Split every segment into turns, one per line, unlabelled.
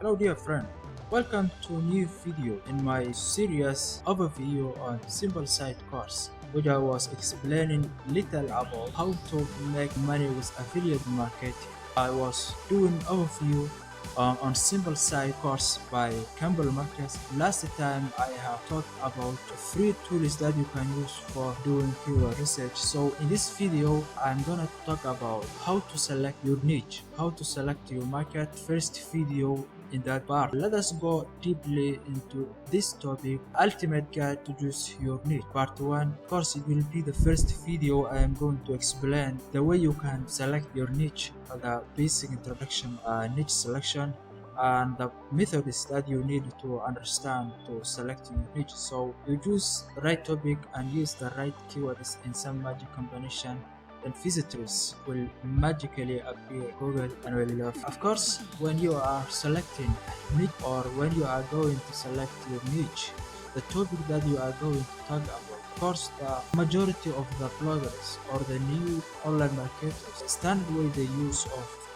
Hello dear friend, welcome to a new video in my serious overview on simple site course, which I was explaining little about how to make money with affiliate marketing. I was doing overview on simple site course by Campbell Marcus. Last time I have talked about free tools that you can use for doing keyword research. So in this video I'm gonna talk about how to select your niche, how to select your market. First video in that part. Let us go deeply into this topic, ultimate guide to choose your niche. Part 1. Of course, it will be the first video I am going to explain the way you can select your niche, the basic introduction, niche selection, and the methods that you need to understand to select your niche. So you choose the right topic and use the right keywords in some magic combination, then visitors will magically appear Google and will love. Of course, when you are selecting niche or when you are going to select your niche, the topic that you are going to talk about, of course, the majority of the bloggers or the new online marketers, standard way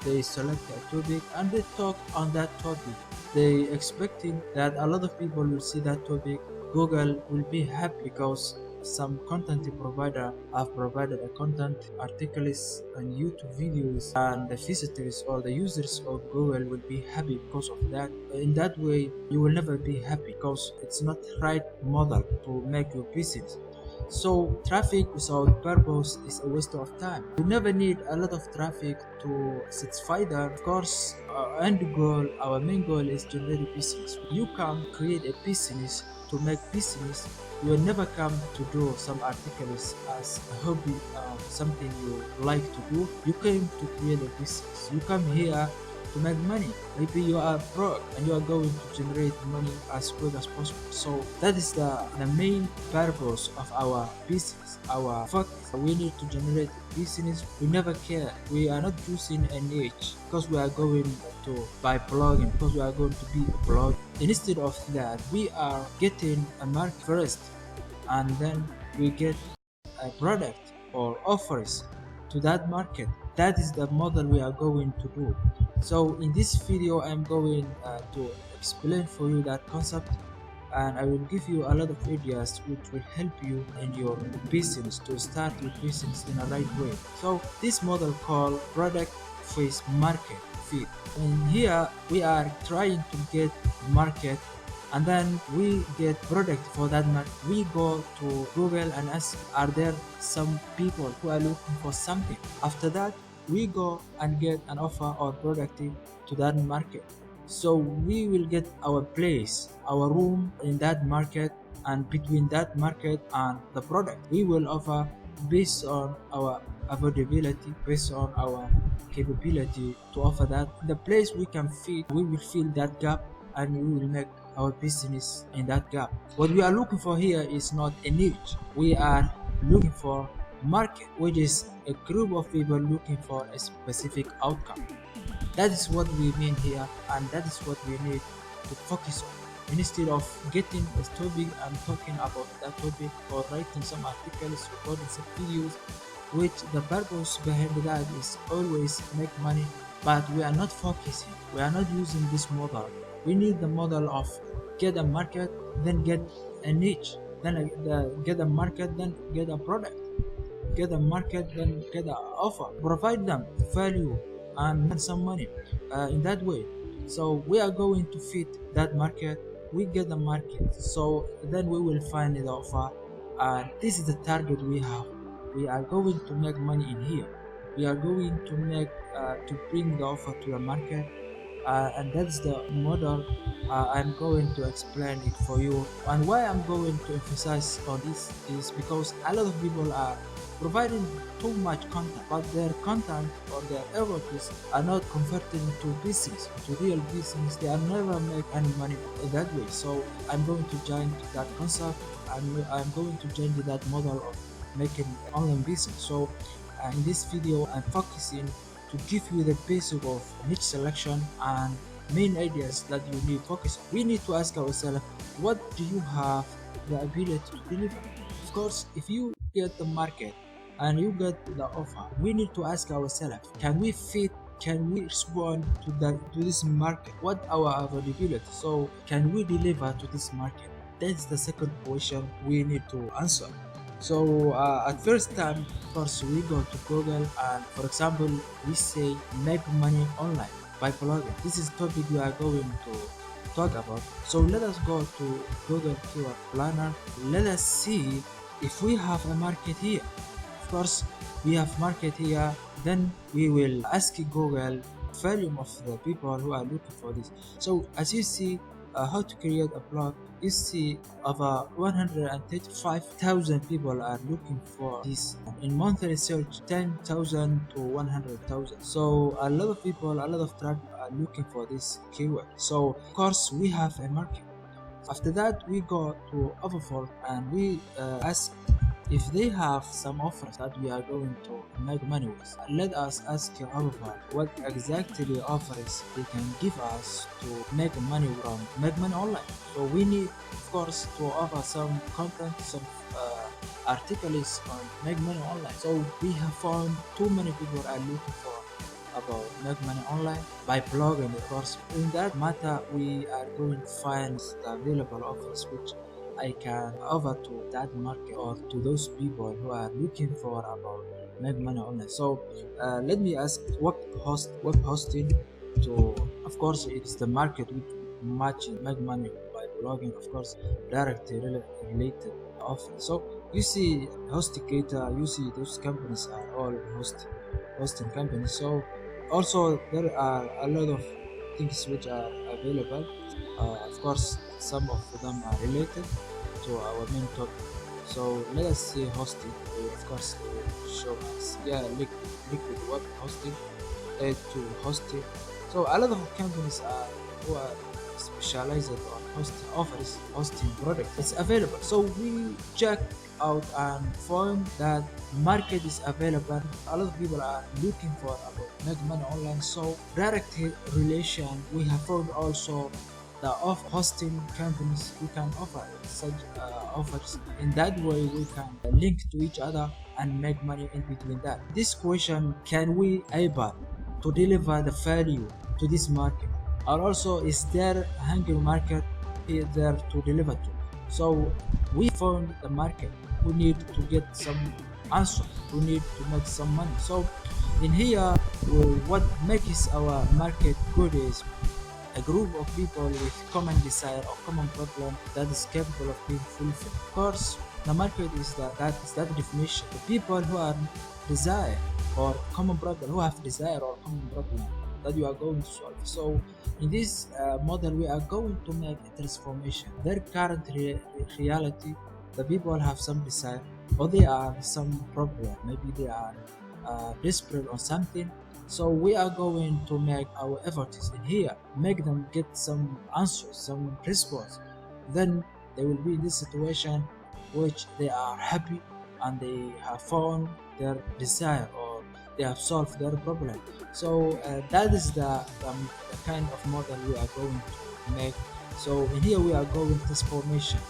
they select a topic and they talk on that topic. They expecting that a lot of people will see that topic. Google will be happy because some content provider have provided a content, articles and YouTube videos, and the visitors or the users of Google will be happy because of that. In that way, you will never be happy because it's not right model to make your business. So traffic without purpose is a waste of time. You never need a lot of traffic to satisfy that. Of course, our main goal is to generate a business. You can create a business to make business. You will never come to do some articles as a hobby, something you like to do. You came to create a business. You come here to make money. Maybe you are broke and you are going to generate money as quick as possible. So that is the main purpose of our business, our focus. We need to generate business. We never care. We are not choosing a niche because we are going to buy blogging, because we are going to be a blog. Instead of that, we are getting a market first and then we get a product or offers to that market. That is the model we are going to do. So in this video I'm going to explain for you that concept, and I will give you a lot of ideas which will help you in your business to start your business in a right way. So this model called product face market fit. And here we are trying to get market, and then we get product for that market. We go to Google and ask, are there some people who are looking for something? After that, we go and get an offer or product to that market. So we will get our place, our room in that market, and between that market and the product, we will offer based on our affordability, based on our capability to offer that. The place we can fit, we will fill that gap and we will make our business in that gap. What we are looking for here is not a niche. We are looking for market, which is a group of people looking for a specific outcome. That is what we mean here, and that is what we need to focus on. Instead of getting a topic and talking about that topic or writing some articles, recording some videos, which the purpose behind that is always make money, but we are not focusing. We are not using this model. We need the model of get a market, then get a niche, then get a market, then get a product, get a market, then get an offer, provide them value and make some money in that way. So we are going to fit that market. We get the market, so then we will find the offer, and this is the target we have. We are going to make money in here. We are going to make to bring the offer to the market, and that's the model. I'm going to explain it for you, and why I'm going to emphasize on this is because a lot of people are providing too much content, but their content or their efforts are not converted into business, to real business. They are never make any money in that way. So I'm going to join that concept. I'm going to join that model of making online business. So in this video I'm focusing to give you the basic of niche selection and main ideas that you need to focus on. We need to ask ourselves, what do you have the ability to deliver? Of course, if you get the market and you get the offer, we need to ask ourselves, can we fit can we respond to this market? What our availability? So can we deliver to this market? That's the second question we need to answer. So at first time, of course, we go to Google and, for example, we say make money online by blogging. This is topic we are going to talk about. So let us go to Google Keyword Planner. Let us see if we have a market here. Of course, we have market here. Then we will ask Google volume of the people who are looking for this. So as you see, how to create a blog, you see over 135,000 people are looking for this. In monthly search, 10,000 to 100,000. So a lot of people, a lot of traffic are looking for this keyword. So of course we have a market. After that, we go to Overford and we ask if they have some offers that we are going to make money with. Let us ask Overford what exactly offers they can give us to make money from make money online. So we need, of course, to offer some content, some articles on make money online. So we have found too many people are looking for about make money online by blogging. Of course, in that matter we are going to find the available offers which I can offer to that market or to those people who are looking for about make money online. So let me ask web hosting to, of course, it's the market which matching make money by blogging, of course, directly related offers. So you see Hostigator, you see those companies are all hosting companies. So also there are a lot of things which are available. Of course, some of them are related to our main topic. So let us see hosting. Of course, it will show us, yeah, liquid web hosting, to hosting. So a lot of companies are who are specialized on hosting offers hosting products. It's available. So we check out and found that market is available. A lot of people are looking for about make money online. So direct relation, we have found also the off hosting companies we can offer such offers. In that way we can link to each other and make money in between that. This question, can we able to deliver the value to this market, or also is there a hungry market here there to deliver to? So we found the market who need to get some answer, who need to make some money. So in here, what makes our market good is a group of people with common desire or common problem that is capable of being fulfilled. Of course, the market is that is that definition. The people who are desire or common problem, who have desire or common problem that you are going to solve. So in this model, we are going to make a transformation. Their current reality, the people have some desire or they are some problem. Maybe they are desperate on something. So we are going to make our efforts in here, make them get some answers, some response. Then they will be in this situation which they are happy and they have found their desire or they have solved their problem. So that is the kind of model we are going to make. So in here we are going transformation.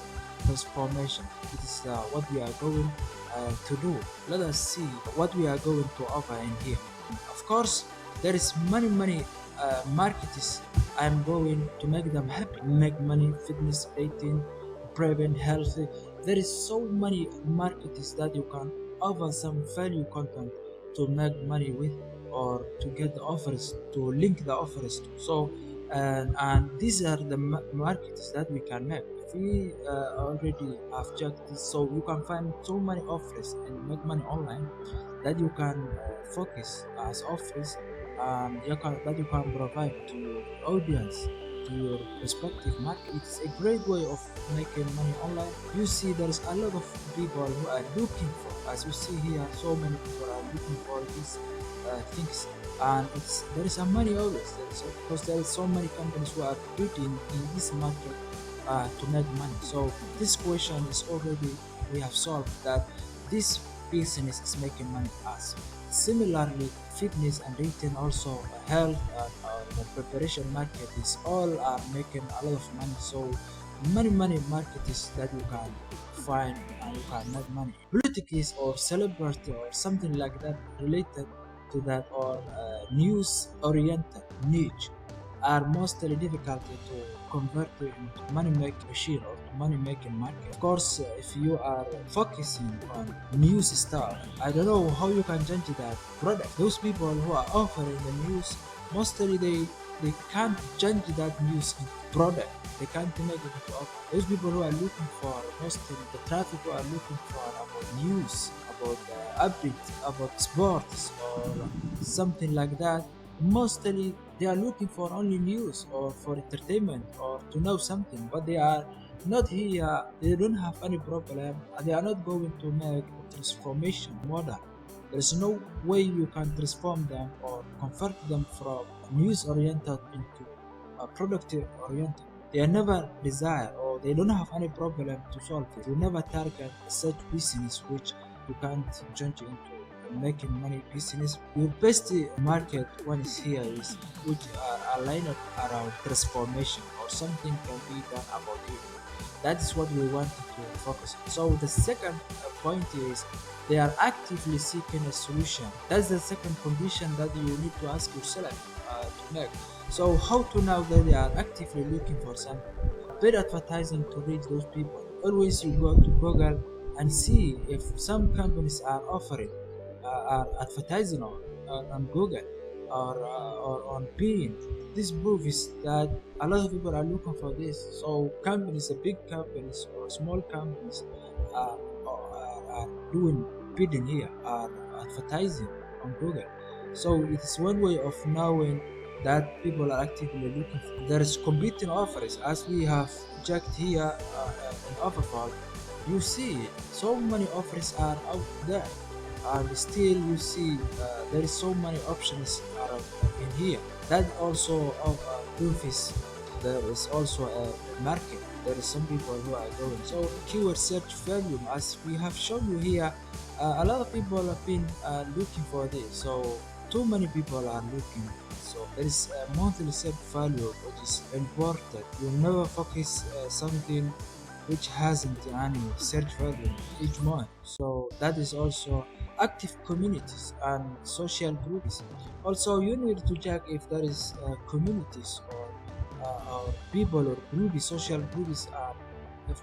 It is what we are going to do. Let us see what we are going to offer in here. Of course, there is many markets. I'm going to make them happy, make money, fitness, dating, prevent healthy. There is so many markets that you can offer some value content to make money with or to get the offers, to link the offers to. So and these are the markets that we can make. If we already have checked this, so you can find so many offers and make money online that you can focus as offers that you can provide to your audience, to your respective market. It's a great way of making money online. You see there's a lot of people who are looking for, as you see here, so many people are looking for these things, and there is a money always because there is so many companies who are bidding in this market to make money. So this question is already, we have solved that this business is making money as. Similarly, fitness and retail, also health and the preparation market is all are making a lot of money. So many markets that you can find and you can make money. Politics or celebrity or something like that related, to that or news oriented niche are mostly difficult to convert into money making machine or to money making market. Of course, if you are focusing on news stuff, I don't know how you can change that product. Those people who are offering the news, mostly they can't change that news into product. They can't make it into offer. Those people who are looking for mostly the traffic who are looking for about news, about updates, about sports or something like that, mostly they are looking for only news or for entertainment or to know something, but they are not here. They don't have any problem. They are not going to make a transformation model. There is no way you can transform them or convert them from news oriented into a product oriented. They are never desire or they don't have any problem to solve it. You never target such business which you can't change into making money business. Your best market one is here is which are aligned around transformation or something can be done about it. That is what we wanted to focus on. So the second point is they are actively seeking a solution. That's the second condition that you need to ask yourself to make. So how to know that they are actively looking for something? Paid advertising to reach those people. Always you go to Google and see if some companies are offering are advertising on Google or on Bing. This proves that a lot of people are looking for this. So companies, the big companies or small companies, are doing bidding here, are advertising on Google. So it is one way of knowing that people are actively looking for. There is competing offers as we have checked here in Overfall. You see so many offers are out there and still you see there is so many options around in here. That also proves there is also a market. There is some people who are going. So keyword search volume, as we have shown you here, a lot of people have been looking for this. So too many people are looking. So there is a monthly search value which is important. You never focus something which hasn't any search value each month. So that is also active communities and social groups. Also, you need to check if there is communities or people or groups, social groups are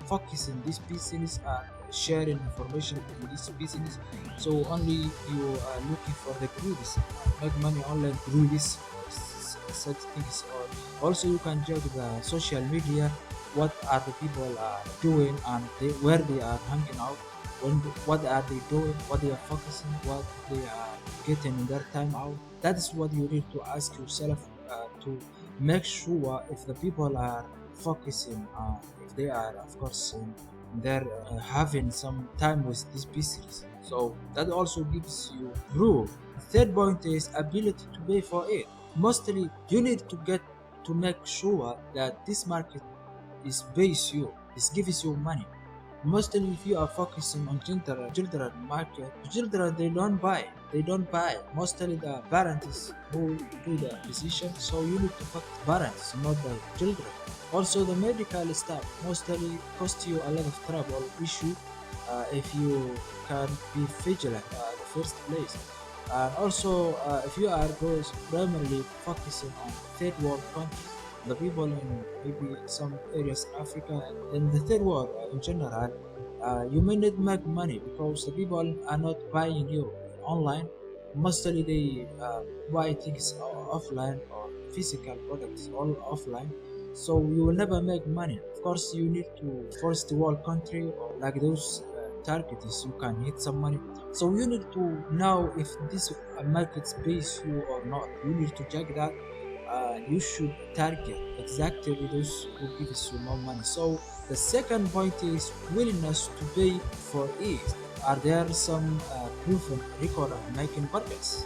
focusing this business and sharing information in this business. So only you are looking for the groups, make money online groups or such things. Or also you can check the social media, what are the people doing and where they are hanging out, what are they doing, what they are focusing, what they are getting in their time out. That is what you need to ask yourself to make sure if the people are focusing, if they are of course they're having some time with this business. So that also gives you proof. The third point is ability to pay for it. Mostly you need to get to make sure that this market is pays you, is gives you money. Mostly if you are focusing on children market, children they don't buy. Mostly the parents who do the decision, so you need to focus parents, not the children. Also the medical staff mostly cost you a lot of trouble issue if you can be vigilant at the first place. And also if you are goes primarily focusing on third world countries, the people in maybe some areas in Africa and the third world in general, you may not make money because the people are not buying you online. Mostly they buy things offline or physical products all offline. So you will never make money. Of course, you need to first world country or like those targets you can hit some money. So you need to know if this market pays you or not. You need to check that you should target exactly those who gives you more money. So the second point is willingness to pay for it. Are there some proven record of making profits?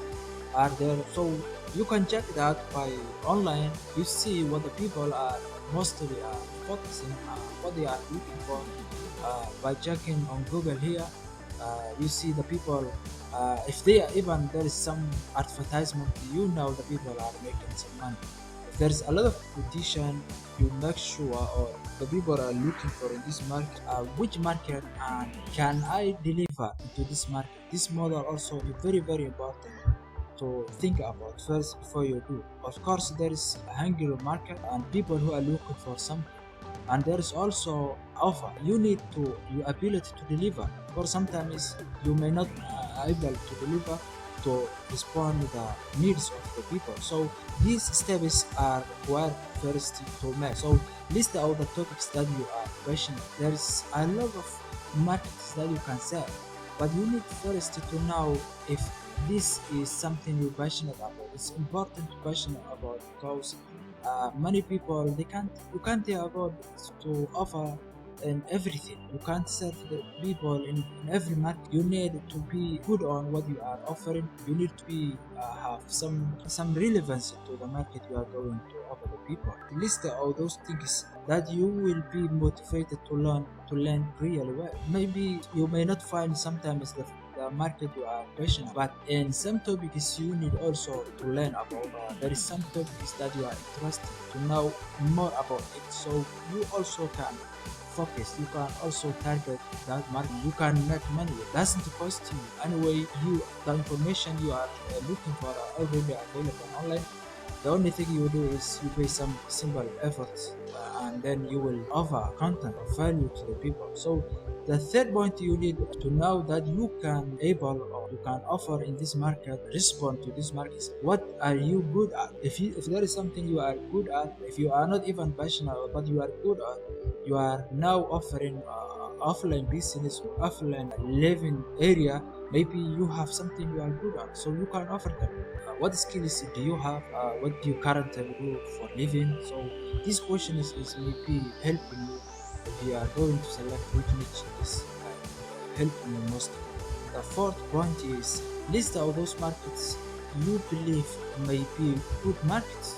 Are there? So you can check that by online. You see what the people are mostly focusing on, what they are looking for by checking on Google here. You see the people if they are, even there is some advertisement, you know the people are making some money. If there is a lot of competition, you make sure or the people are looking for in this market, which market and can I deliver into this market. This model also is very important. to think about first before you do. Of course, there is a hungry market and people who are looking for something, and there is also offer. You need to your ability to deliver, or sometimes you may not able to deliver to respond to the needs of the people. So these steps are required first to make. So list out the topics that you are passionate. There is a lot of markets that you can sell, but you need first to know if this is something you're passionate about. It's important to passionate about because many people they can't you can't tell about to offer in everything. You can't serve the people in every market. You need to be good on what you are offering. You need to be have some relevance to the market you are going to offer the people. List all those things that you will be motivated to learn really well. Maybe you may not find sometimes the market you are passionate, but in some topics you need also to learn about. There is some topics that you are interested to know more about it, so you also can focus. You can also target that market. You can make money. It doesn't cost you anyway. The information you are looking for are already available online. The only thing you do is you pay some simple efforts, and then you will offer content of value to the people. So the third point, you need to know that you can able or you can offer in this market, respond to this market. What are you good at? If there is something you are good at, if you are not even passionate but you are good at, you are now offering offline business, offline living area. Maybe you have something you are good at, so you can offer them. What skills do you have? What do you currently do for living? So this question is maybe helping you if you are going to select which niche is helping you most. The fourth point is list out those markets you believe may be good markets.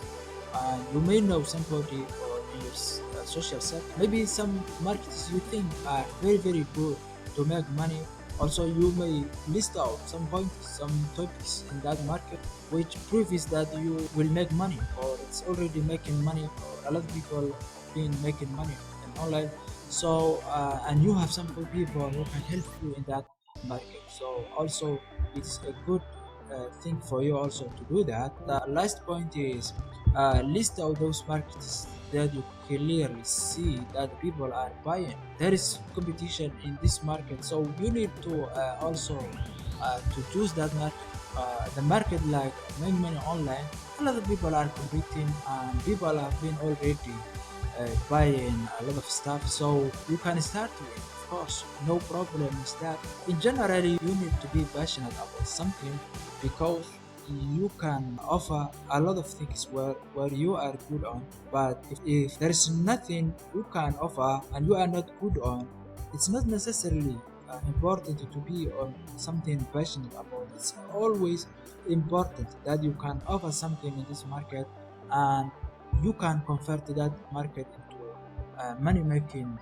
You may know somebody or in your social circle. Maybe some markets you think are very good to make money. Also, you may list out some points, some topics in that market which proves that you will make money or it's already making money or a lot of people been making money and online. So and you have some good people who can help you in that market. So also it's a good thing for you also to do that. The last point is list out those markets that you clearly see that people are buying. There is competition in this market, so you need to also to choose that market. The market like making money online, a lot of people are competing and people have been already buying a lot of stuff, so you can start with, of course, no problem with that. In general, you need to be passionate about something because you can offer a lot of things where you are good on, but if there is nothing you can offer and you are not good on, it's not necessarily important to be on something passionate about. It's always important that you can offer something in this market and you can convert that market into a money making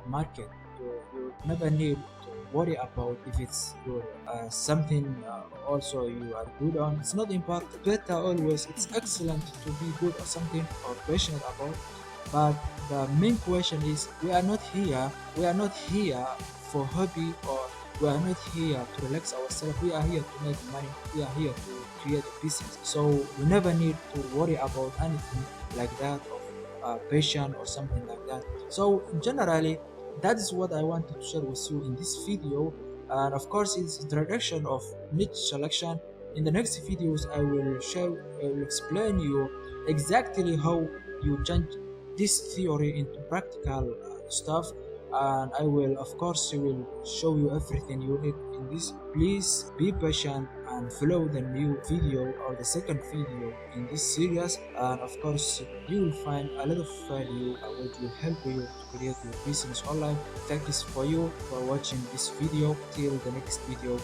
market. You never need to worry about if it's your something also you are good on. It's not important. Better always, it's excellent to be good at something or passionate about, but the main question is we are not here for hobby, or we are not here to relax ourselves. We are here to make money. We are here to create a business. So we never need to worry about anything like that of passion or something like that. So generally, that is what I wanted to share with you in this video. And of course, it's introduction of niche selection. In the next videos, I will explain you exactly how you change this theory into practical stuff, and I will, of course, will show you everything you need in this. Please be patient and follow the new video or the second video in this series, and of course you will find a lot of value which will help you to create your business online. Thanks for you for watching this video. Till the next video.